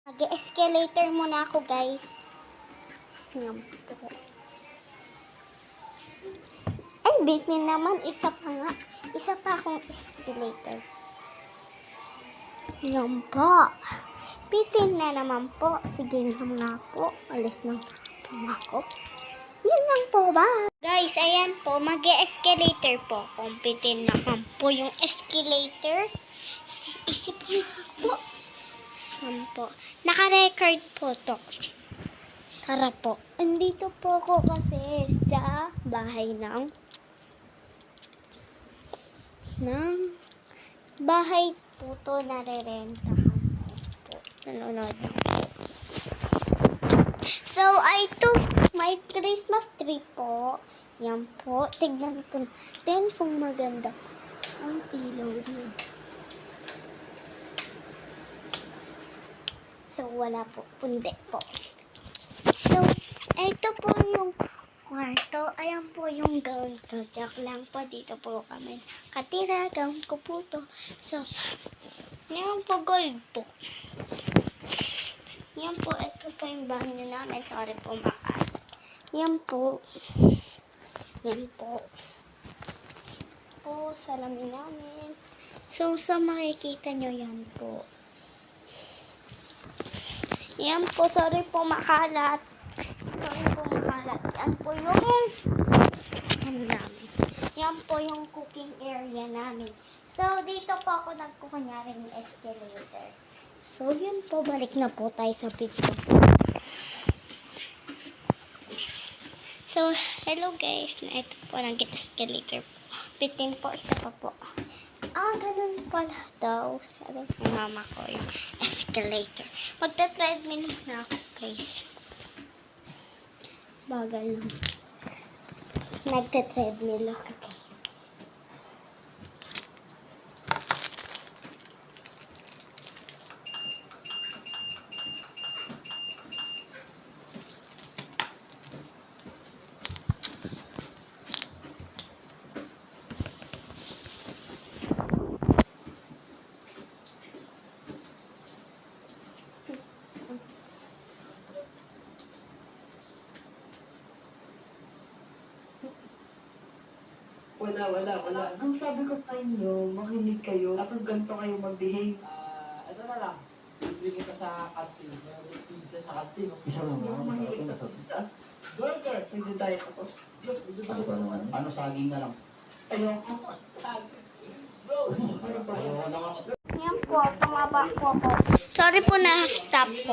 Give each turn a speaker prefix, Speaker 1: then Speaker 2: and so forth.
Speaker 1: Mag-escalator muna ako, guys. Yan po. Ay, baby naman. Isa pa nga. Isa pa akong escalator. Yan po. Bitin na naman po. Sige na po. Alis na po ako. Yan lang po ba? Guys, ayan po. Mag-escalator po. Kumpitin naman po yung escalator. Isip niyo po. Yan po. Naka-record po to. Tara po. Andito po ako kasi sa bahay ng bahay po to na re-rentahan po. Nanonood na po. So, ito, may Christmas tree po. Yan po. Tignan po natin kung maganda ang ilaw niya. So, wala po. Pundi po. So, ito po yung kwarto. Ayan po yung gown ko. Joke lang po. Dito po kami katira. Gown ko po to. So, yan po gold po. Yan po. Ito po yung banyo namin. Sorry po baka. Yan po. Yan po. Po, salamin namin. So, sa makikita nyo yan po. Yan po, sorry po makalat. Sorry po makalat. Yan po yung namin. Yan po yung cooking area namin. So, dito po ako nagkukunyaring escalator. So, yun po. Balik na po tayo sa pizza. So, hello guys. Ito po, nag-escalator po. Pitin po, isa pa po. Ganun pala daw. Sabi ng mama ko yung escalator. Magta-treadmill muna ako, guys. Bagal lang. Nagta-treadmill ako, guys.
Speaker 2: Wala. Ang sabi ko sa inyo, makinig kayo. Dapat ganito kayo mag-behave.
Speaker 3: Ano na lang, bibili ka sa kantin. May pizza sa kantin.
Speaker 4: Isa lang
Speaker 2: Yung
Speaker 4: naman,
Speaker 2: mahilig
Speaker 4: masarap
Speaker 2: ka
Speaker 4: na.
Speaker 2: burger. Pwede tayo tapos.
Speaker 4: Ano ba naman? Ano saging na lang?
Speaker 2: Ayoko.
Speaker 3: Bro,
Speaker 2: Ano ba?
Speaker 4: Ayoko lang ako.
Speaker 1: Yan po, tumaba po ako. Sorry po na stop po.